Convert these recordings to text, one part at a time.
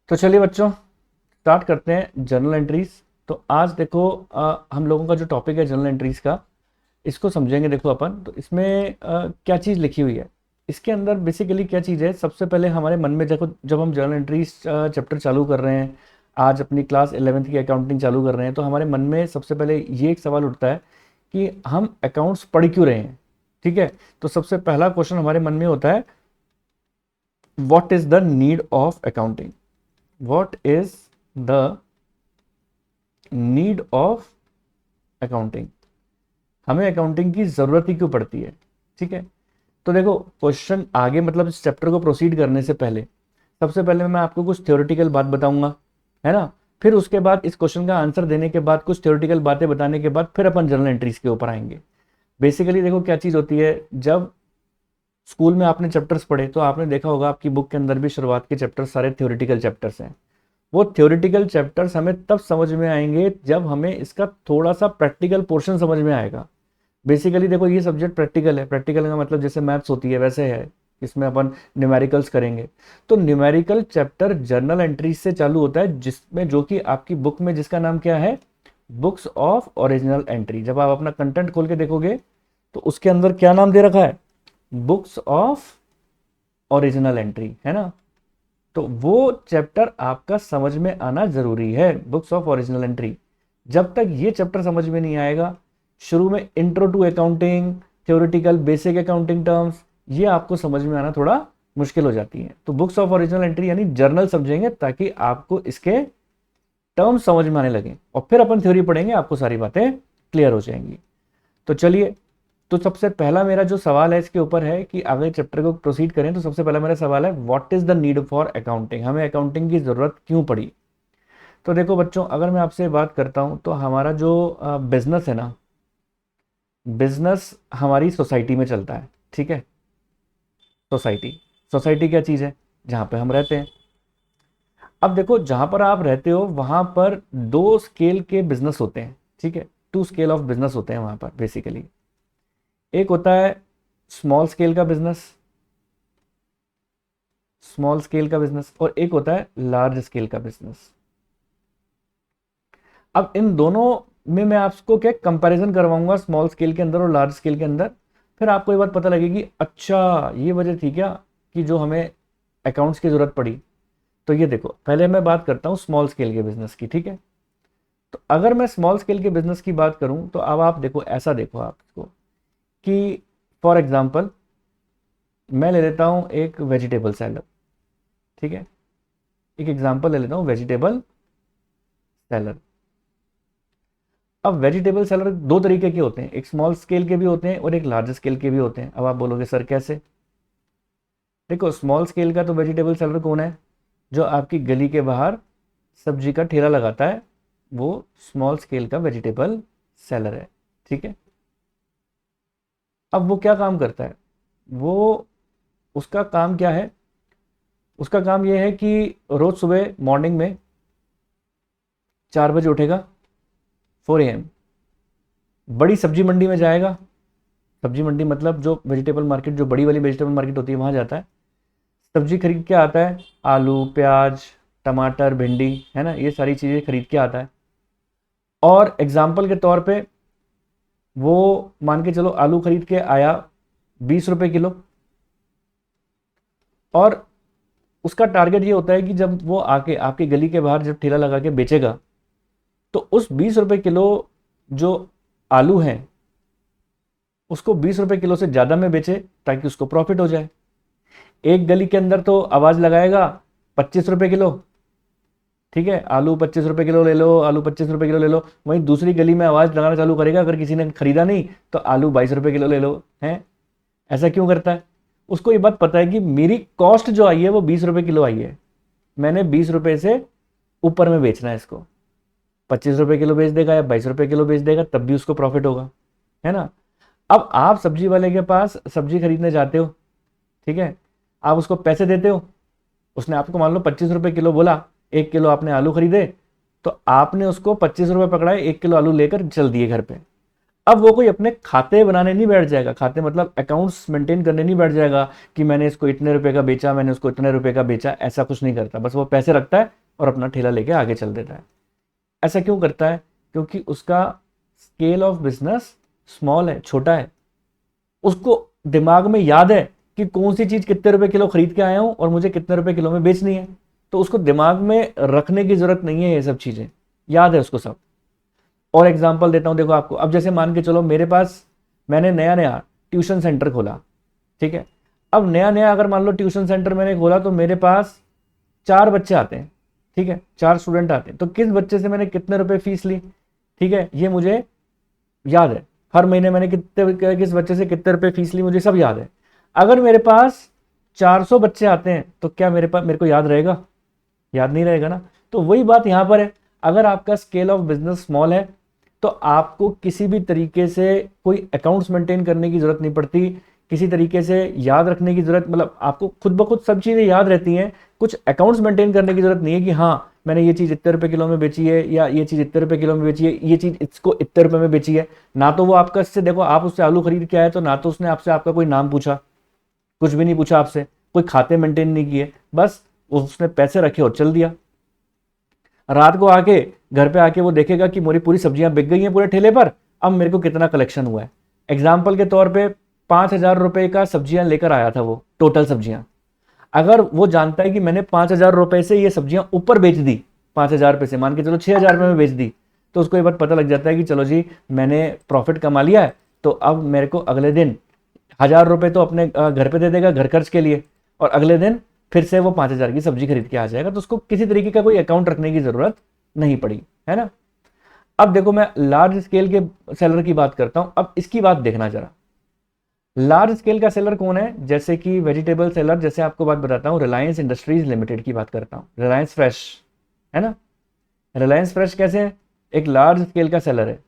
तो चलिए बच्चों, स्टार्ट करते हैं जर्नल एंट्रीज। तो आज देखो, हम लोगों का जो टॉपिक है जर्नल एंट्रीज का, इसको समझेंगे। देखो अपन तो इसमें क्या चीज़ लिखी हुई है, इसके अंदर बेसिकली क्या चीज़ है। सबसे पहले हमारे मन में देखो, जब हम जर्नल एंट्रीज चैप्टर चालू कर रहे हैं, आज अपनी क्लास 11th की अकाउंटिंग चालू कर रहे हैं, तो हमारे मन में सबसे पहले ये एक सवाल उठता है कि हम अकाउंट्स पढ़ क्यों रहे हैं। ठीक है, तो सबसे पहला क्वेश्चन हमारे मन में होता है, what is the need of accounting. What is the need of accounting, हमें अकाउंटिंग की ज़रूरत ही क्यों पड़ती है। ठीक है, तो देखो क्वेश्चन आगे, मतलब इस चैप्टर को प्रोसीड करने से पहले सबसे पहले मैं आपको कुछ थ्योरेटिकल बात बताऊंगा, है ना। फिर उसके बाद इस क्वेश्चन का आंसर देने के बाद, कुछ थ्योरेटिकल बातें बताने के बाद, फिर अपन जर्नल एंट्रीज के ऊपर आएंगे। बेसिकली देखो क्या चीज़ होती है, जब स्कूल में आपने चैप्टर्स पढ़े तो आपने देखा होगा आपकी बुक के अंदर भी शुरुआत के चैप्टर्स सारे थ्योरेटिकल चैप्टर्स हैं। वो थ्योरेटिकल चैप्टर्स हमें तब समझ में आएंगे जब हमें इसका थोड़ा सा प्रैक्टिकल पोर्शन समझ में आएगा। बेसिकली देखो, ये सब्जेक्ट प्रैक्टिकल है। प्रैक्टिकल का मतलब जैसे मैथ्स होती है वैसे है, इसमें अपन न्यूमेरिकल्स करेंगे। तो न्यूमेरिकल चैप्टर जर्नल एंट्रीज से चालू होता है, जिसमें जो कि आपकी बुक में जिसका नाम क्या है, बुक्स ऑफ ओरिजिनल एंट्री। जब आप अपना कंटेंट खोल के देखोगे तो उसके अंदर क्या नाम दे रखा है, बुक्स ऑफ ओरिजिनल एंट्री, है ना। तो वो चैप्टर आपका समझ में आना जरूरी है, बुक्स ऑफ ओरिजिनल एंट्री। जब तक ये चैप्टर समझ में नहीं आएगा, शुरू में intro to accounting, theoretical basic accounting terms, ये आपको समझ में आना थोड़ा मुश्किल हो जाती है। तो बुक्स ऑफ ओरिजिनल एंट्री यानी जर्नल समझेंगे ताकि आपको इसके टर्म्स समझ में आने लगे, और फिर अपन थ्योरी पढ़ेंगे, आपको सारी बातें क्लियर हो जाएंगी। तो चलिए, तो सबसे पहला मेरा जो सवाल है इसके ऊपर है कि अगर चैप्टर को प्रोसीड करें तो सबसे पहला मेरा सवाल है, what is the need for accounting, हमें अकाउंटिंग की जरूरत क्यों पड़ी। तो देखो बच्चों, अगर मैं आपसे बात करता हूं तो हमारा जो बिजनेस है ना, बिजनेस हमारी सोसाइटी में चलता है। ठीक है, सोसाइटी, सोसाइटी क्या चीज़ है, जहाँ पे हम रहते हैं। अब देखो, जहाँ पर आप रहते हो वहाँ पर दो स्केल के बिजनेस होते हैं। ठीक है, टू स्केल ऑफ बिजनेस होते हैं वहाँ पर बेसिकली। एक होता है स्मॉल स्केल का बिजनेस, स्मॉल स्केल का बिजनेस, और एक होता है लार्ज स्केल का बिजनेस। अब इन दोनों में मैं आपको क्या कंपैरिजन करवाऊंगा, स्मॉल स्केल के अंदर और लार्ज स्केल के अंदर। फिर आपको ये बात पता लगेगी, अच्छा ये वजह थी क्या कि जो हमें अकाउंट्स की जरूरत पड़ी। तो ये देखो, पहले मैं बात करता हूँ स्मॉल स्केल के बिजनेस की। ठीक है, तो अगर मैं स्मॉल स्केल के बिजनेस की बात करूं तो अब आप देखो, ऐसा देखो आप इसको कि फॉर एग्जाम्पल मैं ले लेता हूं एक वेजिटेबल सेलर। ठीक है, एक एग्जांपल ले लेता हूं, वेजिटेबल सेलर। अब वेजिटेबल सेलर दो तरीके के होते हैं, एक स्मॉल स्केल के भी होते हैं और एक लार्ज स्केल के भी होते हैं। अब आप बोलोगे सर कैसे। देखो, स्मॉल स्केल का तो वेजिटेबल सेलर कौन है, जो आपकी गली के बाहर सब्जी का ठेला लगाता है, वो स्मॉल स्केल का वेजिटेबल सेलर है। ठीक है, अब वो क्या काम करता है, वो उसका काम क्या है, उसका काम यह है कि रोज सुबह मॉर्निंग में 4 बजे उठेगा, 4 AM, बड़ी सब्जी मंडी में जाएगा। सब्जी मंडी मतलब जो वेजिटेबल मार्केट, जो बड़ी वाली वेजिटेबल मार्केट होती है, वहां जाता है, सब्जी खरीद के आता है, आलू प्याज टमाटर भिंडी, है ना, ये सारी चीज़ें खरीद के आता है। और एग्जाम्पल के तौर पे वो मान के चलो आलू खरीद के आया 20 रुपए किलो, और उसका टारगेट ये होता है कि जब वो आके आपकी गली के बाहर जब ठेला लगा के बेचेगा, तो उस 20 रुपए किलो जो आलू हैं उसको 20 रुपए किलो से ज़्यादा में बेचे ताकि उसको प्रॉफिट हो जाए। एक गली के अंदर तो आवाज़ लगाएगा 25 रुपए किलो, ठीक है, आलू 25 रुपए किलो ले लो, आलू 25 रुपए किलो ले लो। वहीं दूसरी गली में आवाज़ लगाना चालू करेगा, अगर किसी ने खरीदा नहीं तो आलू 22 रुपए किलो ले लो। है, ऐसा क्यों करता है, उसको ये बात पता है कि मेरी कॉस्ट जो आई है वो 20 रुपए किलो आई है, मैंने 20 रुपए से ऊपर में बेचना है इसको। 25 रुपए किलो बेच देगा या 22 रुपए किलो बेच देगा, तब भी उसको प्रॉफिट होगा, है ना। अब आप सब्जी वाले के पास सब्जी खरीदने जाते हो, ठीक है, आप उसको पैसे देते हो, उसने आपको मान लो 25 रुपए किलो बोला, 1 किलो आपने आलू खरीदे, तो आपने उसको 25 रुपए पकड़ाए, 1 किलो आलू लेकर चल दिए घर पे। अब वो कोई अपने खाते बनाने नहीं बैठ जाएगा, खाते मतलब अकाउंट्स मेंटेन करने नहीं बैठ जाएगा कि मैंने इसको इतने रुपए का बेचा, मैंने उसको इतने रुपए का बेचा, ऐसा कुछ नहीं करता। बस वो पैसे रखता है और अपना ठेला लेके आगे चल देता है। ऐसा क्यों करता है? क्योंकि उसका स्केल ऑफ बिजनेस स्मॉल है, छोटा है। उसको दिमाग में याद है कि कौन सी चीज कितने रुपए किलो खरीद के आया हूं और मुझे कितने रुपए किलो में बेचनी है। तो उसको दिमाग में रखने की जरूरत नहीं है, ये सब चीजें याद है उसको सब। और एग्जांपल देता हूं देखो आपको, अब जैसे मान के चलो मेरे पास, मैंने नया नया ट्यूशन सेंटर खोला, ठीक है। अब नया नया अगर मान लो ट्यूशन सेंटर मैंने खोला तो मेरे पास 4 बच्चे आते हैं, ठीक है, 4 स्टूडेंट आते हैं। तो किस बच्चे से मैंने कितने रुपए फीस ली, ठीक है, ये मुझे याद है। हर महीने मैंने कितने किस बच्चे से कितने रुपए फीस ली, मुझे सब याद है। अगर मेरे पास 400 बच्चे आते हैं तो क्या मेरे को याद रहेगा? याद नहीं रहेगा ना। तो वही बात यहां पर है, अगर आपका स्केल ऑफ बिजनेस स्मॉल है तो आपको किसी भी तरीके से कोई अकाउंट्स मेंटेन करने की जरूरत नहीं पड़ती, किसी तरीके से याद रखने की जरूरत, मतलब आपको खुद ब खुद सब चीजें याद रहती हैं। कुछ अकाउंट्स मेंटेन करने की जरूरत नहीं है कि हाँ मैंने ये चीज इतने रुपए किलो में बेची है, या ये चीज इतने रुपए किलो में बेची है, ये चीज इसको इतने रुपए में बेची है। ना तो वो आपका इससे, देखो आप उससे आलू खरीद के आए तो ना तो उसने आपसे आपका कोई नाम पूछा, कुछ भी नहीं पूछा आपसे, कोई खाते मेंटेन नहीं किए, बस उसने पैसे रखे और चल दिया। रात को आके घर पे आके वो देखेगा कि मेरी पूरी सब्जियां बिक गई हैं पूरे ठेले पर, अब मेरे को कितना कलेक्शन हुआ है। एग्जाम्पल के तौर पे 5,000 रुपए का सब्जियां लेकर आया था वो, टोटल सब्जियां। अगर वो जानता है कि मैंने 5,000 रुपए से ये सब्जियां ऊपर बेच दी, 5,000 रुपए से मान के चलो 6,000 रुपए में बेच दी, तो उसको ये बात पता लग जाता है कि चलो जी मैंने प्रॉफिट कमा लिया है, तो अब मेरे को अगले दिन 1,000 रुपए तो अपने घर पे दे देगा घर खर्च के लिए, और अगले दिन फिर से वो 5,000 की सब्जी खरीद के आ जाएगा। तो उसको किसी तरीके का कोई अकाउंट रखने की जरूरत नहीं पड़ी, है ना। अब देखो मैं लार्ज स्केल के सेलर की बात करता हूं, अब इसकी बात देखना जरा। लार्ज स्केल का सेलर कौन है? जैसे कि वेजिटेबल सेलर, जैसे आपको बात बताता हूं, रिलायंस इंडस्ट्रीज लिमिटेड की बात करता हूं, रिलायंस फ्रेश, है ना। रिलायंस फ्रेश कैसे है? एक लार्ज स्केल का सेलर है।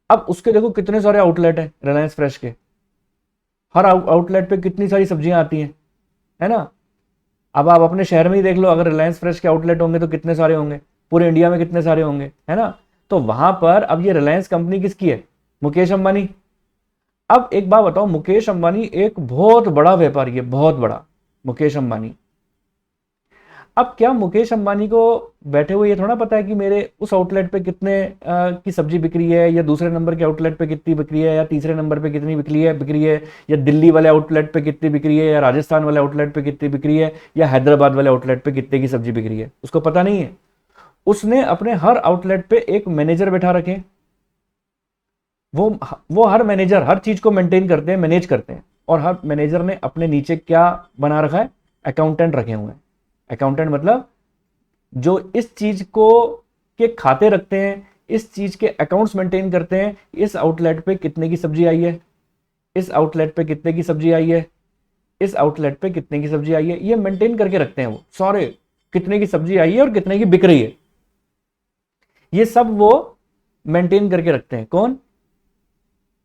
अब उसके देखो कितने सारे आउटलेट है रिलायंस फ्रेश के, हर आउटलेट पे कितनी सारी सब्जियां आती हैं, है ना। अब आप अपने शहर में ही देख लो, अगर रिलायंस फ्रेश के आउटलेट होंगे तो कितने सारे होंगे, पूरे इंडिया में कितने सारे होंगे, है ना। तो वहां पर अब ये रिलायंस कंपनी किसकी है? मुकेश अंबानी। अब एक बात बताओ, मुकेश अंबानी एक बहुत बड़ा व्यापारी है, बहुत बड़ा मुकेश अंबानी। अब क्या मुकेश अंबानी को बैठे हुए ये थोड़ा पता है कि मेरे उस आउटलेट पे कितने की सब्जी बिक्री है, या दूसरे नंबर के आउटलेट पे कितनी बिक्री है, या तीसरे नंबर पे कितनी बिक्री है, या दिल्ली वाले आउटलेट पे कितनी बिक्री है, या राजस्थान वाले आउटलेट पे कितनी बिक्री है, या हैदराबाद वाले आउटलेट पे कितने की सब्जी बिक्री है? उसको पता नहीं है। उसने अपने हर आउटलेट पे एक मैनेजर बैठा रखे, वो हर मैनेजर हर चीज को मेंटेन करते हैं, मैनेज करते हैं, और हर मैनेजर ने अपने नीचे क्या बना रखा है? अकाउंटेंट रखे हुए हैं। अकाउंटेंट मतलब जो इस चीज को के खाते रखते हैं, इस चीज के अकाउंट्स मेंटेन करते हैं। इस आउटलेट पे कितने की सब्जी आई है, इस आउटलेट पे कितने की सब्जी आई है, इस आउटलेट पे कितने की सब्जी आई है, ये मेंटेन करके रखते हैं वो सारे, कितने की सब्जी आई है और कितने की बिक रही है, ये सब वो मेंटेन करके रखते हैं। कौन?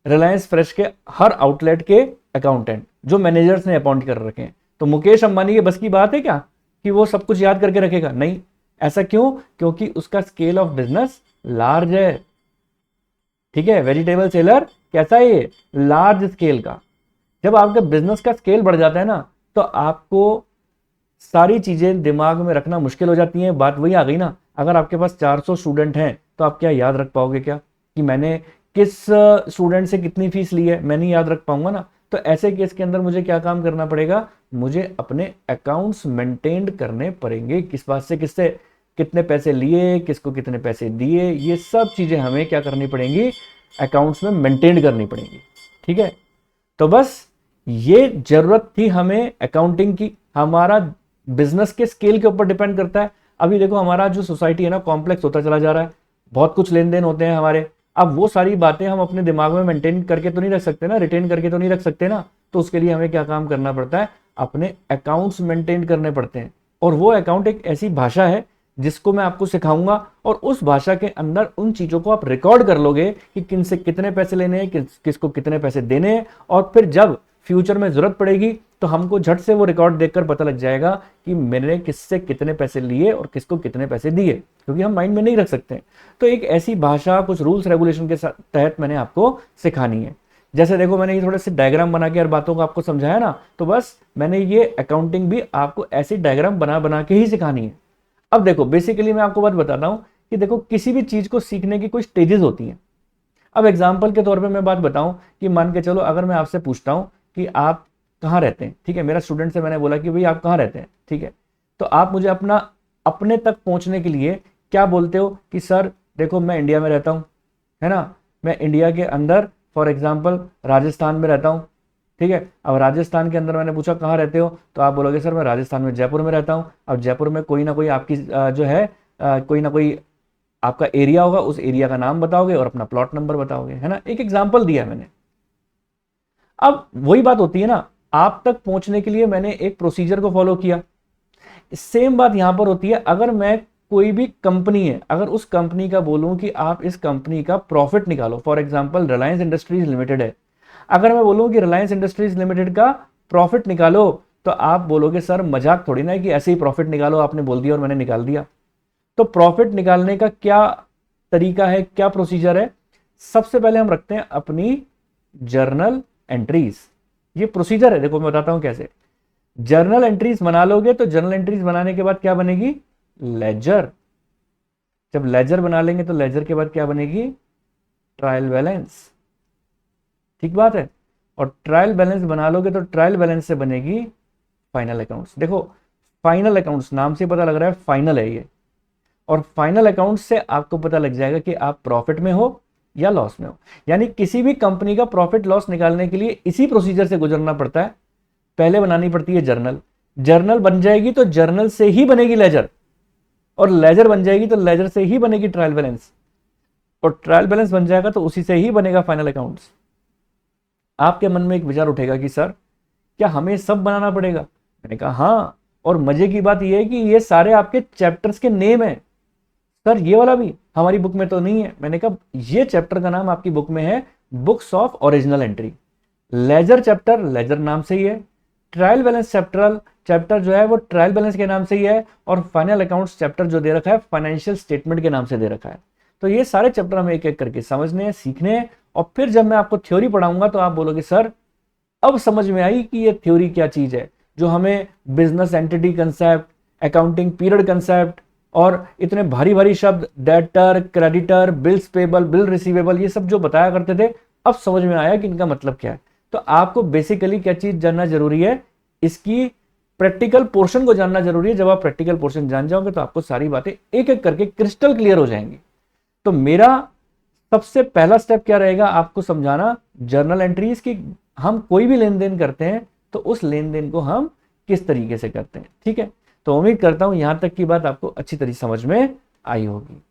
रिलायंस फ्रेश के हर आउटलेट के अकाउंटेंट, जो मैनेजर्स ने अपॉइंट कर रखे हैं। तो मुकेश अंबानी के बस की बात है क्या कि वो सब कुछ याद करके रखेगा? नहीं। ऐसा क्यों? क्योंकि उसका स्केल ऑफ बिजनेस लार्ज है, ठीक है। वेजिटेबल सेलर कैसा है? ये लार्ज स्केल का। जब आपका बिजनेस का स्केल बढ़ जाता है ना, तो आपको सारी चीजें दिमाग में रखना मुश्किल हो जाती हैं। बात वही आ गई ना, अगर आपके पास 400 स्टूडेंट हैं तो आप क्या याद रख पाओगे क्या कि मैंने किस स्टूडेंट से कितनी फीस ली है? मैं नहीं याद रख पाऊंगा ना। तो ऐसे केस के अंदर मुझे क्या काम करना पड़ेगा? मुझे अपने अकाउंट्स मेंटेन करने पड़ेंगे। किस बात से, किससे कितने पैसे लिए, किसको कितने पैसे दिए, ये सब चीजें हमें क्या करनी पड़ेंगी? अकाउंट्स में मेंटेन करनी पड़ेंगी, ठीक है। तो बस ये जरूरत थी हमें अकाउंटिंग की। हमारा बिजनेस के स्केल के ऊपर डिपेंड करता है। अभी देखो हमारा जो सोसाइटी है ना, कॉम्प्लेक्स होता चला जा रहा है, बहुत कुछ लेन देन होते हैं हमारे। अब वो सारी बातें हम अपने दिमाग में मेंटेन करके तो नहीं रख सकते ना, रिटेन करके तो नहीं रख सकते ना। तो उसके लिए हमें क्या काम करना पड़ता है? अपने अकाउंट्स मेंटेन करने पड़ते हैं। और वो अकाउंट एक ऐसी भाषा है जिसको मैं आपको सिखाऊंगा, और उस भाषा के अंदर उन चीजों को आप रिकॉर्ड कर लोगे कि किन से कितने पैसे लेने हैं, किसको कितने पैसे देने हैं। और फिर जब फ्यूचर में जरूरत पड़ेगी तो हमको झट से वो रिकॉर्ड देखकर पता लग जाएगा कि मैंने किससे कितने पैसे लिए और किसको कितने पैसे दिए, क्योंकि हम माइंड में नहीं रख सकते। तो एक ऐसी भाषा, कुछ रूल्स रेगुलेशन के तहत मैंने आपको सिखानी है। जैसे देखो, मैंने ये थोड़े से डायग्राम बना के और बातों को आपको समझाया ना, तो बस मैंने ये अकाउंटिंग भी आपको ऐसी डायग्राम बना बना के ही सिखानी है। अब देखो, बेसिकली मैं आपको बात बताता हूं कि देखो, किसी भी चीज को सीखने की कोई स्टेजेस होती हैं। अब एग्जाम्पल के तौर पे मैं बात बताऊं कि मान के चलो, अगर मैं आपसे पूछता हूं कि आप कहाँ रहते हैं, ठीक है, मेरा स्टूडेंट से मैंने बोला कि भाई आप कहाँ रहते हैं, ठीक है, तो आप मुझे अपने तक पहुंचने के लिए क्या बोलते हो कि सर देखो मैं इंडिया में रहता हूं, है ना, मैं इंडिया के अंदर फॉर एग्जाम्पल राजस्थान में रहता हूँ, ठीक है। अब राजस्थान के अंदर मैंने पूछा कहाँ रहते हो, तो आप बोलोगे सर मैं राजस्थान में जयपुर में रहता हूँ। अब जयपुर में कोई ना कोई आपकी जो है कोई ना कोई आपका एरिया होगा, उस एरिया का नाम बताओगे और अपना प्लॉट नंबर बताओगे, है ना। एक एग्जाम्पल दिया मैंने। अब वही बात होती है ना, आप तक पहुंचने के लिए मैंने एक प्रोसीजर को फॉलो किया। सेम बात यहां पर होती है, अगर मैं कोई भी कंपनी है, अगर उस कंपनी का बोलूं कि आप इस कंपनी का प्रॉफिट निकालो, for example Reliance industries limited है, अगर मैं बोलूं कि रिलायंस इंडस्ट्रीज लिमिटेड का प्रॉफिट निकालो, तो आप बोलोगे सर मजाक थोड़ी ना है कि ऐसे ही प्रॉफिट निकालो, आपने बोल दिया और मैंने निकाल दिया। तो प्रॉफिट निकालने का क्या तरीका है, क्या प्रोसीजर है? सबसे पहले हम रखते हैं अपनी जर्नल एंट्रीज। ये प्रोसीजर है, देखो मैं बताता हूं कैसे। जर्नल एंट्रीज बना लोगे तो जर्नल एंट्रीज बनाने के बाद क्या बनेगी? लेजर। जब लेजर बना लेंगे तो लेजर के बाद क्या बनेगी? Trial balance. ठीक बात है। और ट्रायल बैलेंस बना लोगे तो ट्रायल बैलेंस से बनेगी फाइनल अकाउंट्स। देखो, फाइनल अकाउंट्स नाम से पता लग रहा है फाइनल है ये, और फाइनल अकाउंट से आपको पता लग जाएगा कि आप प्रॉफिट में हो या लॉस में हो। यानी किसी भी कंपनी का प्रॉफिट लॉस निकालने के लिए इसी प्रोसीजर से गुजरना पड़ता है। पहले बनानी पड़ती है जर्नल, जर्नल बन जाएगी तो जर्नल से ही बनेगी लेजर, और लेजर बन जाएगी तो लेजर से ही बनेगी ट्रायल बैलेंस, और ट्रायल बैलेंस बन जाएगा तो उसी से ही बनेगा फाइनल अकाउंट्स। आपके मन में एक विचार उठेगा कि सर क्या हमें सब बनाना पड़ेगा? मैंने कहा हाँ, और मजे की बात यह है कि ये सारे आपके चैप्टर्स के नेम है। सर ये वाला भी हमारी बुक में तो नहीं है। मैंने कहा ये चैप्टर का नाम आपकी बुक में है books of original entry. Ledger chapter ledger नाम से ही है, ट्रायल बैलेंस चैप्टर जो है वो ट्रायल बैलेंस के नाम से ही है, और फाइनल अकाउंट्स चैप्टर जो दे रखा है फाइनेंशियल स्टेटमेंट के नाम से दे रखा है। तो ये सारे चैप्टर हमें एक एक करके समझने हैं, सीखने हैं, और फिर जब मैं आपको थ्योरी पढ़ाऊंगा तो आप बोलोगे सर अब समझ में आई कि ये थ्योरी क्या चीज है, जो हमें business entity concept, accounting period concept, और इतने भारी भारी शब्द debtor, creditor, bills payable, bill receivable, ये सब जो बताया करते थे, अब समझ में आया कि इनका मतलब क्या है। तो आपको बेसिकली क्या चीज जानना जरूरी है? इसकी प्रैक्टिकल पोर्शन को जानना जरूरी है। जब आप प्रैक्टिकल पोर्शन जान जाओगे तो आपको सारी बातें एक एक करके क्रिस्टल क्लियर हो जाएंगी। तो मेरा सबसे पहला स्टेप क्या रहेगा? आपको समझाना जर्नल एंट्रीज की। हम कोई भी लेन देन करते हैं तो उस लेन देन को हम किस तरीके से करते हैं, ठीक है। तो उम्मीद करता हूं यहां तक की बात आपको अच्छी तरह समझ में आई होगी।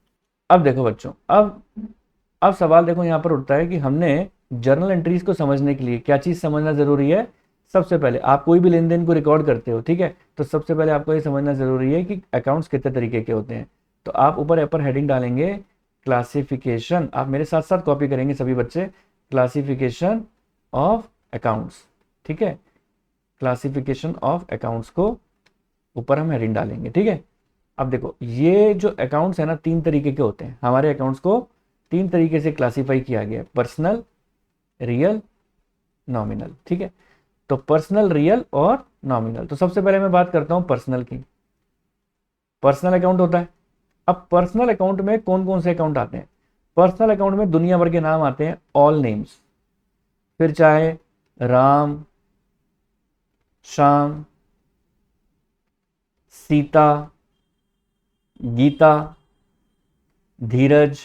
अब देखो बच्चों, अब सवाल देखो यहां पर उठता है कि हमने जर्नल एंट्रीज को समझने के लिए क्या चीज समझना जरूरी है। सबसे पहले आप कोई भी लेन देन को रिकॉर्ड करते हो, ठीक है, तो सबसे पहले आपको ये समझना जरूरी है कि अकाउंट्स कितने तरीके के होते हैं। तो आप ऊपर अपर हेडिंग डालेंगे क्लासिफिकेशन, आप मेरे साथ साथ कॉपी करेंगे सभी बच्चे, क्लासिफिकेशन ऑफ अकाउंट्स, ठीक है, क्लासिफिकेशन ऑफ अकाउंट्स को ऊपर हम हेडिंग डालेंगे, ठीक है। अब देखो ये जो अकाउंट्स है ना, तीन तरीके के होते हैं। हमारे अकाउंट्स को तीन तरीके से क्लासिफाई किया गया है, पर्सनल, रियल, नॉमिनल, ठीक है। तो पर्सनल, रियल और नॉमिनल। तो सबसे पहले मैं बात करता हूं पर्सनल की। पर्सनल अकाउंट होता है। अब पर्सनल अकाउंट में कौन कौन से अकाउंट आते हैं? पर्सनल अकाउंट में दुनिया भर के नाम आते हैं, ऑल नेम्स, फिर चाहे राम, श्याम, सीता, गीता, धीरज,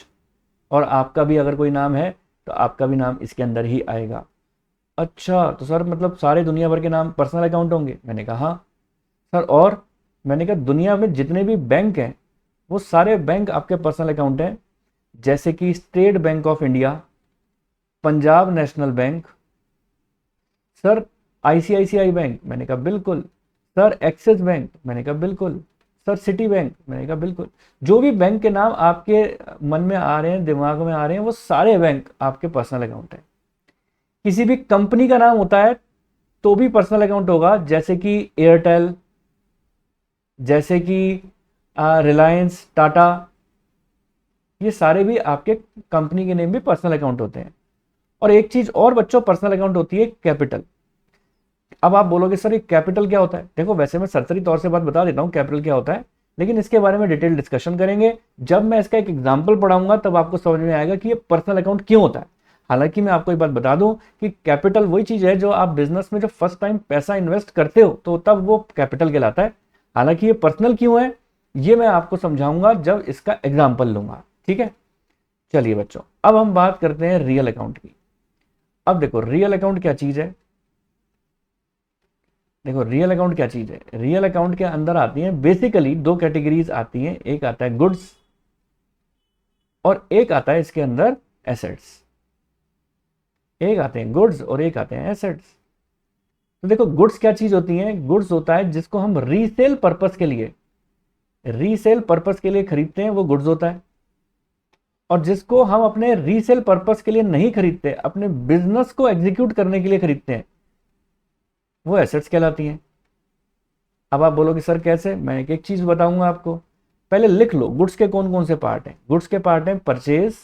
और आपका भी अगर कोई नाम है तो आपका भी नाम इसके अंदर ही आएगा। अच्छा, तो सर मतलब सारे दुनिया भर के नाम पर्सनल अकाउंट होंगे? मैंने कहा हाँ सर। और मैंने कहा दुनिया में जितने भी बैंक हैं वो सारे बैंक आपके पर्सनल अकाउंट हैं, जैसे कि state bank of India, Punjab national bank, sir ICICI bank, मैंने कहा बिल्कुल, सर एक्सिस बैंक, मैंने कहा बिल्कुल, सर सिटी बैंक, मैंने कहा बिल्कुल। जो भी बैंक के नाम आपके मन में आ रहे हैं, दिमाग में आ रहे हैं, वो सारे बैंक आपके पर्सनल अकाउंट है। किसी भी कंपनी का नाम होता है तो भी पर्सनल अकाउंट होगा, जैसे कि एयरटेल, जैसे कि रिलायंस, टाटा, ये सारे भी आपके कंपनी के नेम भी पर्सनल अकाउंट होते हैं। और एक चीज और बच्चों, पर्सनल अकाउंट होती है कैपिटल। अब आप बोलोगे सर ये कैपिटल क्या होता है? देखो वैसे मैं सरसरी तौर से बात बता देता हूँ कैपिटल क्या होता है, लेकिन इसके बारे में डिटेल डिस्कशन करेंगे। जब मैं इसका एक एग्जाम्पल पढ़ाऊंगा तब आपको समझ में आएगा कि ये पर्सनल अकाउंट क्यों होता है। हालांकि मैं आपको एक बात बता दूं कि कैपिटल वही चीज है जो आप बिजनेस में जब फर्स्ट टाइम पैसा इन्वेस्ट करते हो तो तब वो कैपिटल कहलाता है। हालांकि ये पर्सनल क्यों है ये मैं आपको समझाऊंगा जब इसका एग्जाम्पल लूंगा, ठीक है। चलिए बच्चों, अब हम बात करते हैं रियल अकाउंट की। अब देखो रियल अकाउंट क्या चीज है। देखो रियल अकाउंट क्या चीज है, रियल अकाउंट के अंदर आती हैं बेसिकली दो कैटेगरीज आती हैं, एक आता है गुड्स और एक आता है इसके अंदर एसेट्स। एक आते हैं गुड्स और एक आते हैं एसेट्स। तो देखो गुड्स क्या चीज होती हैं, गुड्स होता है जिसको हम रीसेल पर्पस के लिए, रीसेल पर्पस के लिए खरीदते हैं वो गुड्स होता है। और जिसको हम अपने रीसेल पर्पस के लिए नहीं खरीदते, अपने बिजनेस को एग्जीक्यूट करने के लिए खरीदते हैं, वो एसेट्स कहलाती हैं। अब आप बोलोगे सर कैसे? मैं एक एक चीज बताऊंगा आपको। पहले लिख लो गुड्स के कौन कौन से पार्ट हैं। गुड्स के पार्ट हैं परचेज,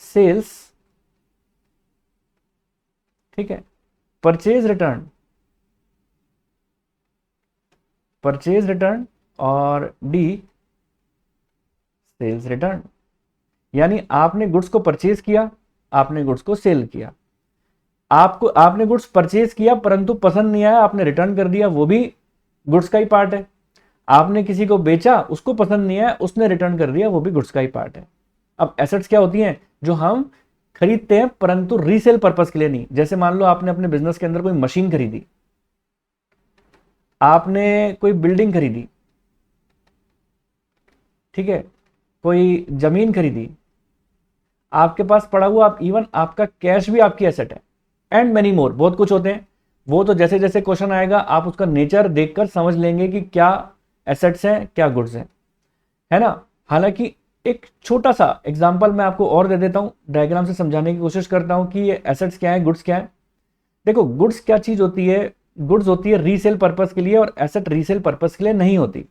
सेल्स, ठीक है, परचेज रिटर्न, परचेज रिटर्न और डी सेल्स रिटर्न। यानी आपने गुड्स को परचेज किया, आपने गुड्स को सेल किया, आपको आपने गुड्स परचेज किया परंतु पसंद नहीं आया, आपने रिटर्न कर दिया, वो भी गुड्स का ही पार्ट है। आपने किसी को बेचा, उसको पसंद नहीं आया, उसने रिटर्न कर दिया, वो भी गुड्स का ही पार्ट है। अब एसेट्स क्या होती हैं? जो हम खरीदते हैं परंतु रीसेल पर्पस के लिए नहीं। जैसे मान लो आपने अपने बिजनेस के अंदर कोई मशीन खरीदी, आपने कोई बिल्डिंग खरीदी, ठीक है, कोई जमीन खरीदी, आपके पास पड़ा हुआ, आप इवन आपका कैश भी आपकी एसेट है, एंड मेनी मोर, बहुत कुछ होते हैं। वो तो जैसे जैसे क्वेश्चन आएगा आप उसका नेचर देखकर समझ लेंगे कि क्या एसेट्स हैं क्या गुड्स हैं, है ना। हालांकि एक छोटा सा एग्जांपल मैं आपको और दे देता हूं, डायग्राम से समझाने की कोशिश करता हूं कि ये एसेट्स क्या है, गुड्स क्या है। देखो गुड्स क्या चीज होती है, गुड्स होती है रीसेल पर्पस के लिए और एसेट रीसेल पर्पस के लिए नहीं होती।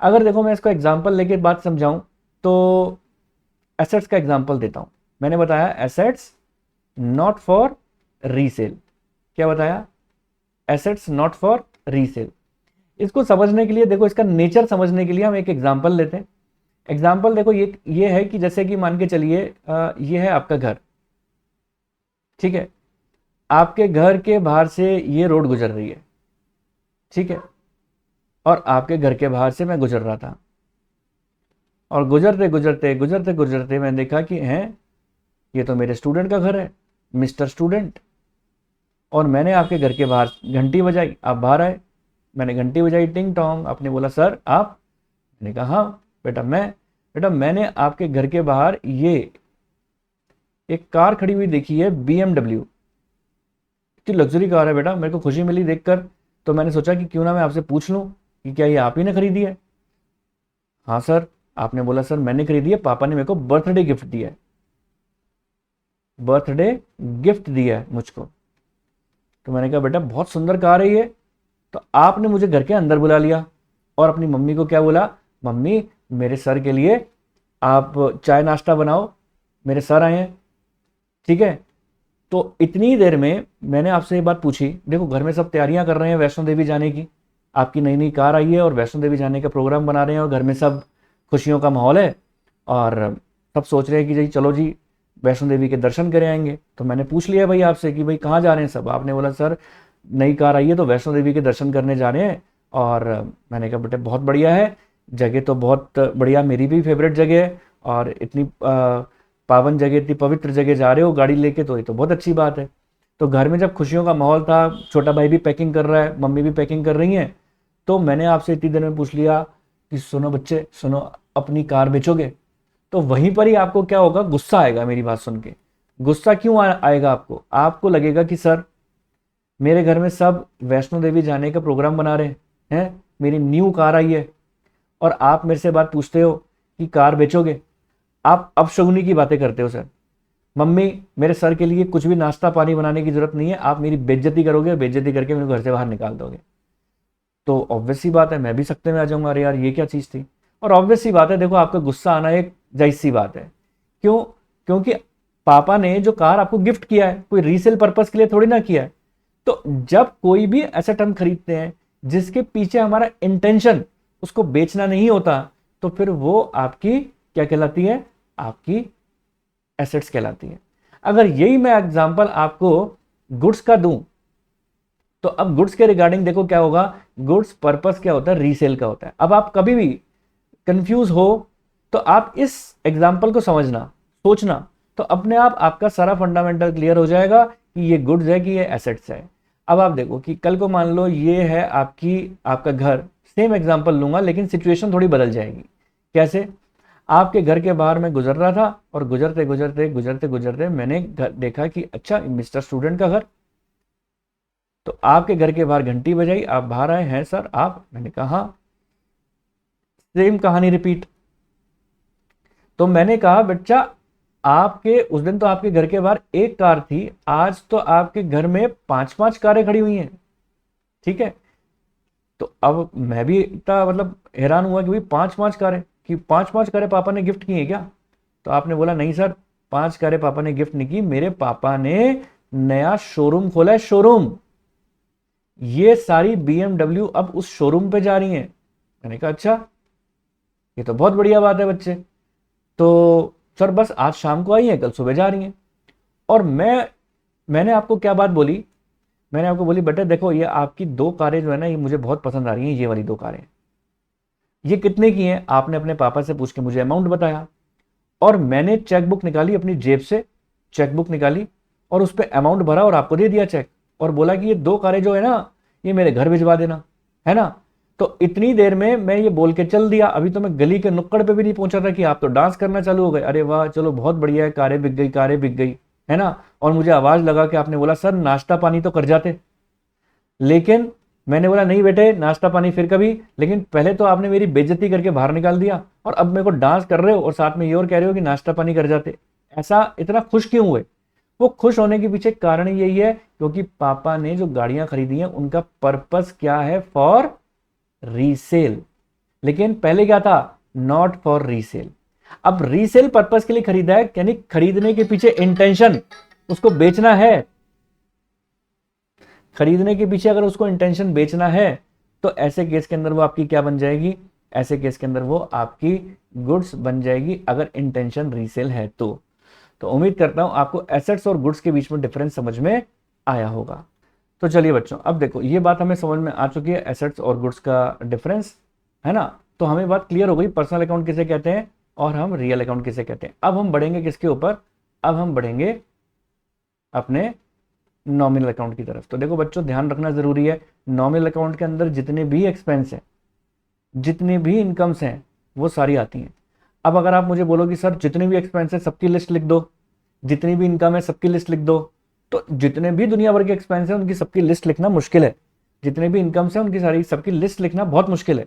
अगर देखो मैं इसको एग्जांपल लेके बात समझाऊं तो एसेट्स का एग्जांपल देता हूं। मैंने बताया एसेट्स नॉट फॉर रीसेल। क्या बताया? Assets not for resale. इसको समझने के लिए देखो, इसका नेचर समझने के लिए हम एक एग्जांपल लेते हैं। एग्जांपल देखो ये है कि जैसे कि मान के चलिए ये है आपका घर, ठीक है, आपके घर के बाहर से ये रोड गुजर रही है, ठीक है, और आपके घर के बाहर से मैं गुजर रहा था, और गुजरते गुजरते गुजरते गुजरते मैंने देखा कि हैं ये तो मेरे स्टूडेंट का घर है, मिस्टर स्टूडेंट। और मैंने आपके घर के बाहर घंटी बजाई, आप बाहर आए, मैंने घंटी बजाई, टिंग टोंग, आपने बोला सर आप, मैंने कहा हाँ बेटा मैंने आपके घर के बाहर ये एक कार खड़ी हुई देखी है, BMW, इतनी लग्जरी कार है बेटा, मेरे को खुशी मिली देखकर। तो मैंने सोचा कि क्यों ना मैं आपसे पूछ लूं कि क्या ये आप ही ने खरीदी है? हाँ सर। आपने बोला सर मैंने खरीदी है, पापा ने मेरे को बर्थडे गिफ्ट दिया है, बर्थडे गिफ्ट दिया है मुझको। तो मैंने कहा बेटा बहुत सुंदर कार है ये। तो आपने मुझे घर के अंदर बुला लिया और अपनी मम्मी को क्या बोला, मम्मी मेरे सर के लिए आप चाय नाश्ता बनाओ, मेरे सर आए हैं, ठीक है। तो इतनी देर में मैंने आपसे ये बात पूछी, देखो घर में सब तैयारियां कर रहे हैं वैष्णो देवी जाने की, आपकी नई नई कार आई है और वैष्णो देवी जाने का प्रोग्राम बना रहे हैं, और घर में सब खुशियों का माहौल है और सब सोच रहे हैं कि जी चलो जी वैष्णो देवी के दर्शन करे आएंगे। तो मैंने पूछ लिया भाई आपसे कि भाई कहाँ जा रहे हैं सब? आपने बोला सर नई कार आई है तो वैष्णो देवी के दर्शन करने जा रहे हैं। और मैंने कहा बेटे बहुत बढ़िया है, जगह तो बहुत बढ़िया, मेरी भी फेवरेट जगह है, और इतनी पावन जगह, इतनी पवित्र जगह जा रहे हो गाड़ी लेके, तो ये तो बहुत अच्छी बात है। तो घर में जब खुशियों का माहौल था, छोटा भाई भी पैकिंग कर रहा है, मम्मी भी पैकिंग कर रही हैं, तो मैंने आपसे इतनी देर में पूछ लिया कि सुनो बच्चे सुनो, अपनी कार बेचोगे? तो वहीं पर ही आपको क्या होगा, गुस्सा आएगा मेरी बात सुन के। गुस्सा क्यों आएगा आपको? आपको लगेगा कि सर मेरे घर में सब वैष्णो देवी जाने का प्रोग्राम बना रहे हैं, मेरी न्यू कार आई है और आप मेरे से बात पूछते हो कि कार बेचोगे। आप अपशगुनी की बातें करते हो सर। मम्मी मेरे सर के लिए कुछ भी नाश्ता पानी बनाने की जरूरत नहीं है, आप मेरी बेइज्जती करोगे, बेइज्जती करके मेरे को घर से बाहर निकाल दोगे। तो ऑब्वियस सी बात है मैं भी सख्ते में आ जाऊंगा, अरे यार ये क्या चीज़ थी। और ऑब्वियस सी बात है, देखो आपका गुस्सा आना एक जायज़ सी बात है। क्यों? क्योंकि पापा ने जो कार आपको गिफ्ट किया है कोई रीसेल पर्पस के लिए थोड़ी ना किया है। तो जब कोई भी एसेट हम खरीदते हैं जिसके पीछे हमारा इंटेंशन उसको बेचना नहीं होता, तो फिर वो आपकी क्या कहलाती है? आपकी एसेट्स कहलाती है। अगर यही मैं एग्जांपल आपको गुड्स का दूं, तो अब गुड्स के रिगार्डिंग देखो क्या होगा। गुड्स पर्पस क्या होता है? रीसेल का होता है। अब आप कभी भी कंफ्यूज हो तो आप इस एग्जांपल को समझना, सोचना, तो अपने आप आपका सारा फंडामेंटल क्लियर हो जाएगा कि ये गुड्स है कि ये एसेट्स है। अब आप देखो कि कल को मान लो ये है आपका घर, सेम एग्जांपल लूंगा लेकिन सिचुएशन थोड़ी बदल जाएगी। कैसे? आपके घर के बाहर मैं गुजर रहा था और गुजरते गुजरते गुजरते गुजरते मैंने देखा कि अच्छा मिस्टर स्टूडेंट का घर। तो आपके घर के बाहर घंटी बजाई, आप बाहर आए, हैं सर आप? मैंने कहा हाँ। सेम कहानी रिपीट। तो मैंने कहा बच्चा आपके उस दिन तो आपके घर के बाहर एक कार थी, आज तो आपके घर में 5-5 कारें खड़ी हुई हैं। ठीक है? तो अब मैं भी इतना मतलब हैरान हुआ कि भाई 5-5 कारें, कि 5-5 कारें पापा ने गिफ्ट की हैं क्या? तो आपने बोला नहीं सर, 5 कारें पापा ने गिफ्ट नहीं की, मेरे पापा ने नया शोरूम खोला है, शोरूम। ये सारी BMW अब उस शोरूम पे जा रही हैं। मैंने कहा अच्छा, ये तो बहुत बढ़िया बात है बच्चे। तो सर बस आज शाम को आई है, कल सुबह जा रही हैं। और मैंने आपको क्या बात बोली? मैंने आपको बोली बेटा देखो ये आपकी 2 कारें जो है ना, ये मुझे बहुत पसंद आ रही हैं, ये वाली 2 कारें। ये कितने की हैं? आपने अपने पापा से पूछ के मुझे अमाउंट बताया, और मैंने चेकबुक निकाली अपनी जेब से, चेकबुक निकाली और उस पर अमाउंट भरा और आपको दे दिया चेक, और बोला कि ये 2 कारें जो है ना, ये मेरे घर भिजवा देना, है ना। तो इतनी देर में मैं ये बोल के चल दिया, अभी तो मैं गली के नुक्कड़ पे भी नहीं पहुंचा था कि आप तो डांस करना चालू हो गए। अरे वाह चलो बहुत बढ़िया है, कारें बिक गई, कारें बिक गई, है ना। और मुझे आवाज लगा कि आपने बोला सर नाश्ता पानी तो कर जाते। लेकिन मैंने बोला नहीं बेटे, नाश्ता पानी फिर कभी, लेकिन पहले तो आपने मेरी बेइज्जती करके बाहर निकाल दिया, और अब मेरे को डांस कर रहे हो और साथ में ये और कह रहे हो कि नाश्ता पानी कर जाते। ऐसा इतना खुश क्यों हुए? वो खुश होने के पीछे कारण यही है क्योंकि पापा ने जो गाड़ियां खरीदी हैं उनका पर्पस क्या है? For resale. लेकिन पहले क्या था? Not for resale. अब रीसेल पर्पस के लिए खरीदा है, यानी खरीदने के पीछे इंटेंशन उसको बेचना है। खरीदने के पीछे अगर उसको इंटेंशन बेचना है तो ऐसे केस के अंदर वो आपकी क्या बन जाएगी? ऐसे केस के अंदर वो आपकी गुड्स बन जाएगी, अगर इंटेंशन रीसेल है तो उम्मीद करता हूं आपको एसेट्स और गुड्स के बीच में डिफरेंस समझ में आया होगा। तो चलिए बच्चों, अब देखो ये बात हमें समझ में आ चुकी है, एसेट्स और गुड्स का डिफरेंस, है ना। तो हमें बात क्लियर हो गई पर्सनल अकाउंट किसे कहते हैं और हम रियल अकाउंट किसे कहते हैं। अब हम बढ़ेंगे किसके ऊपर? अब हम बढ़ेंगे अपने नॉमिनल अकाउंट की तरफ। तो देखो बच्चों ध्यान रखना जरूरी है, नॉमिनल अकाउंट के अंदर जितने भी एक्सपेंस हैं, जितनी भी इनकम्स हैं, वो सारी आती हैं। अब अगर आप मुझे बोलो कि सर जितने भी एक्सपेंस है सबकी लिस्ट लिख दो, जितनी भी इनकम है सबकी लिस्ट लिख दो, तो जितने भी दुनिया भर के एक्सपेंस हैं उनकी सबकी लिस्ट लिखना मुश्किल है। जितने भी इनकम्स हैं उनकी सारी सबकी लिस्ट लिखना बहुत मुश्किल है।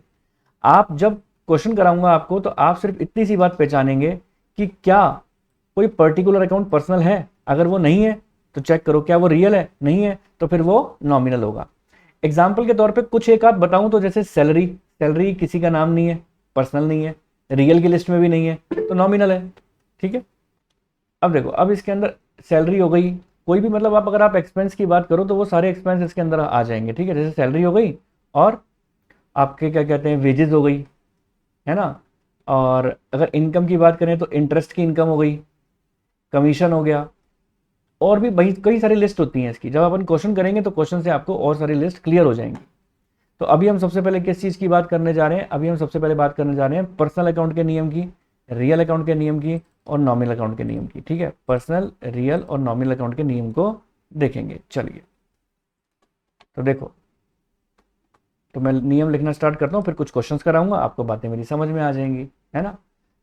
आप जब क्वेश्चन कराऊंगा आपको तो आप सिर्फ इतनी सी बात पहचानेंगे कि क्या कोई पर्टिकुलर अकाउंट पर्सनल है। अगर वो नहीं है तो चेक करो क्या वो रियल है, नहीं है तो फिर वो नॉमिनल होगा। एग्जाम्पल के तौर पे कुछ एक आध बताऊं तो जैसे सैलरी, सैलरी किसी का नाम नहीं है, पर्सनल नहीं है, रियल की लिस्ट में भी नहीं है, तो नॉमिनल है। ठीक है। अब देखो, अब इसके अंदर सैलरी हो गई, कोई भी मतलब आप अगर आप एक्सपेंस की बात करो तो वो सारे एक्सपेंस इसके अंदर आ जाएंगे। ठीक है, जैसे सैलरी हो गई और आपके क्या कहते हैं वेजेस हो गई, है ना। और अगर इनकम की बात करें तो इंटरेस्ट की इनकम हो गई, कमीशन हो गया, और भी भाई कई सारी लिस्ट होती हैं इसकी। जब अपन क्वेश्चन करेंगे तो क्वेश्चन से आपको और सारी लिस्ट क्लियर हो जाएंगी। तो अभी हम सबसे पहले किस चीज़ की बात करने जा रहे हैं? अभी हम सबसे पहले बात करने जा रहे हैं पर्सनल अकाउंट के नियम की, रियल अकाउंट के नियम की और नॉमिनल अकाउंट के नियम की। ठीक है, पर्सनल, रियल और नॉमिनल अकाउंट के नियम को देखेंगे। चलिए तो देखो, तो मैं नियम लिखना स्टार्ट करता हूँ, फिर कुछ क्वेश्चंस कराऊंगा, आपको बातें मेरी समझ में आ जाएंगी, है ना।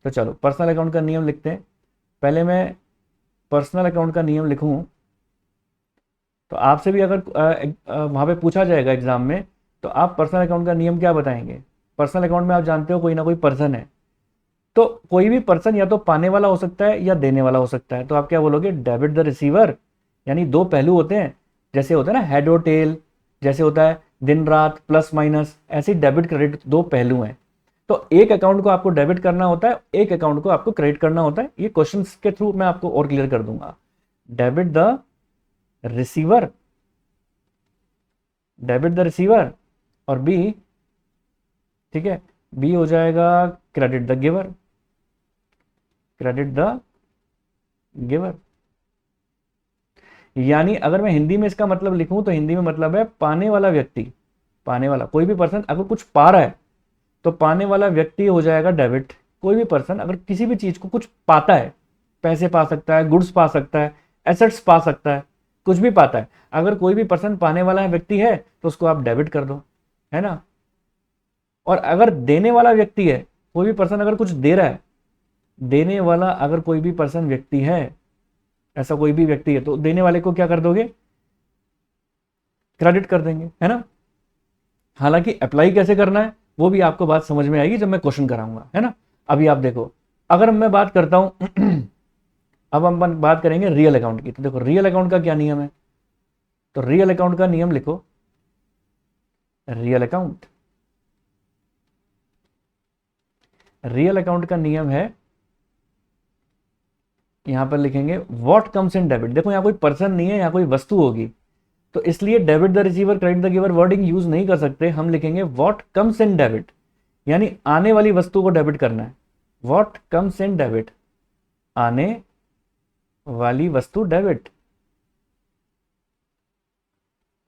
तो चलो पर्सनल अकाउंट का नियम लिखते हैं। पहले मैं पर्सनल अकाउंट का नियम लिखूं तो आपसे भी अगर वहाँ पे पूछा जाएगा एग्जाम में तो आप पर्सनल अकाउंट का नियम क्या बताएंगे? पर्सनल अकाउंट में आप जानते हो कोई ना कोई पर्सन है, तो कोई भी पर्सन या तो पाने वाला हो सकता है या देने वाला हो सकता है, तो आप क्या बोलोगे, डेबिट द रिसीवर। यानी दो पहलू होते हैं, जैसे होता है ना हेड और टेल, जैसे होता है दिन रात प्लस माइनस, ऐसे डेबिट क्रेडिट दो पहलू हैं। तो एक अकाउंट को आपको डेबिट करना होता है, एक अकाउंट को आपको क्रेडिट करना होता है। ये क्वेश्चन के थ्रू मैं आपको और क्लियर कर दूंगा। Debit the receiver, debit the receiver, और बी, ठीक है, बी हो जाएगा credit the giver, credit the giver. यानी अगर मैं हिंदी में इसका मतलब लिखूं तो हिंदी में मतलब है पाने वाला व्यक्ति, पाने वाला कोई भी पर्सन अगर कुछ पा रहा है तो पाने वाला व्यक्ति हो जाएगा डेबिट। कोई भी पर्सन अगर किसी भी चीज को कुछ पाता है, पैसे पा सकता है, गुड्स पा सकता है, एसेट्स पा सकता है, कुछ भी पाता है, अगर कोई भी पर्सन पाने वाला व्यक्ति है तो उसको आप डेबिट कर दो, है ना। और अगर देने वाला व्यक्ति है, कोई भी पर्सन अगर कुछ दे रहा है, देने वाला अगर कोई भी पर्सन व्यक्ति है, ऐसा कोई भी व्यक्ति है, तो देने वाले को क्या कर दोगे, क्रेडिट कर देंगे, है ना। हालांकि अप्लाई कैसे करना है वो भी आपको बात समझ में आएगी जब मैं क्वेश्चन कराऊंगा, है ना। अभी आप देखो, अगर मैं बात करता हूं अब हम बात करेंगे रियल अकाउंट की। तो देखो रियल अकाउंट का क्या नियम है, तो रियल अकाउंट का नियम लिखो, रियल अकाउंट, रियल अकाउंट का नियम है, यहां पर लिखेंगे व्हाट कम्स इन डेबिट। देखो यहां कोई पर्सन नहीं है, यहां कोई वस्तु होगी, तो इसलिए debit the receiver credit the giver wording use नहीं कर सकते। हम लिखेंगे व्हाट कम्स इन डेबिट, यानी आने वाली वस्तु को डेबिट करना है। व्हाट कम्स इन डेबिट, आने वाली वस्तु डेबिट,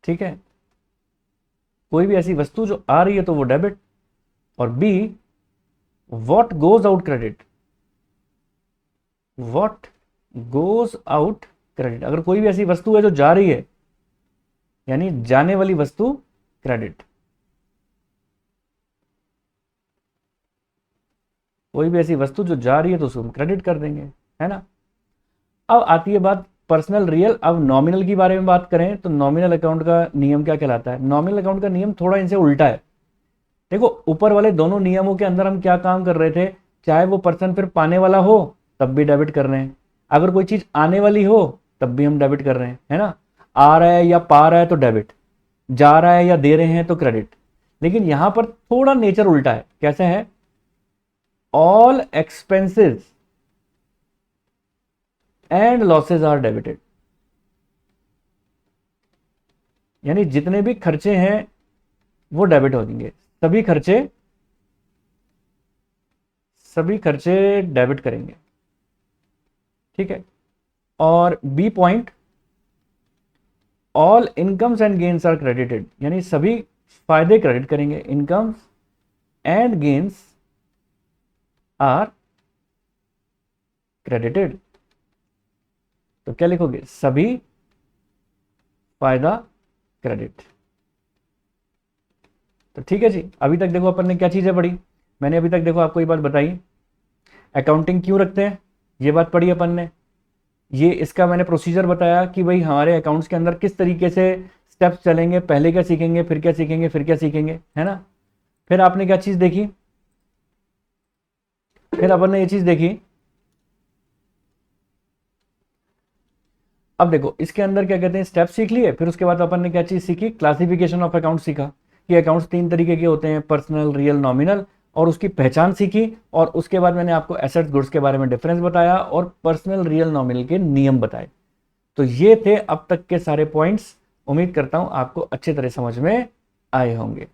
ठीक है, कोई भी ऐसी वस्तु जो आ रही है तो वो डेबिट। और B, what goes out credit, what goes out credit, अगर कोई भी ऐसी वस्तु है जो जा रही है, यानी जाने वाली वस्तु क्रेडिट, कोई भी ऐसी वस्तु जो जा रही है तो उसको हम क्रेडिट कर देंगे, है ना। अब आती है बात पर्सनल रियल। अब नॉमिनल की बारे में बात करें तो नॉमिनल अकाउंट का नियम क्या कहलाता है। नॉमिनल अकाउंट का नियम थोड़ा इनसे उल्टा है। देखो ऊपर वाले दोनों नियमों के अंदर हम क्या काम कर रहे थे, चाहे वो पर्सन फिर पाने वाला हो तब भी डेबिट कर रहे हैं, अगर कोई चीज आने वाली हो तब भी हम डेबिट कर रहे हैं, है ना। आ रहा है या पा रहा है तो डेबिट, जा रहा है या दे रहे हैं तो क्रेडिट। लेकिन यहां पर थोड़ा नेचर उल्टा है। कैसे है, all expenses and losses are debited, यानी जितने भी खर्चे हैं वो डेबिट हो जाएंगे, सभी खर्चे डेबिट करेंगे, ठीक है। और B point, all incomes and gains are credited, यानी सभी फायदे क्रेडिट करेंगे, incomes and gains are credited. तो क्या लिखोगे, सभी फायदा क्रेडिट। तो ठीक है जी, अभी तक देखो अपन ने क्या चीजें पढ़ी। मैंने अभी तक देखो आपको ये बात बताई, अकाउंटिंग क्यों रखते हैं, ये बात पढ़ी अपन ने। ये इसका मैंने प्रोसीजर बताया कि भाई हमारे अकाउंट्स के अंदर किस तरीके से स्टेप्स चलेंगे, पहले क्या सीखेंगे, फिर क्या सीखेंगे, फिर क्या सीखेंगे, है ना। फिर आपने क्या चीज देखी, फिर अपन ने ये चीज देखी, अब देखो इसके अंदर क्या कहते हैं, स्टेप सीख लिए। फिर उसके बाद अपन ने क्या चीज सीखी, क्लासिफिकेशन ऑफ अकाउंट सीखा कि अकाउंट्स तीन तरीके के होते हैं, पर्सनल, रियल, नॉमिनल, और उसकी पहचान सीखी। और उसके बाद मैंने आपको एसेट्स गुड्स के बारे में डिफरेंस बताया और पर्सनल, रियल, नॉमिनल के नियम बताए। तो ये थे अब तक के सारे पॉइंट्स। उम्मीद करता हूं आपको अच्छे तरह समझ में आए होंगे।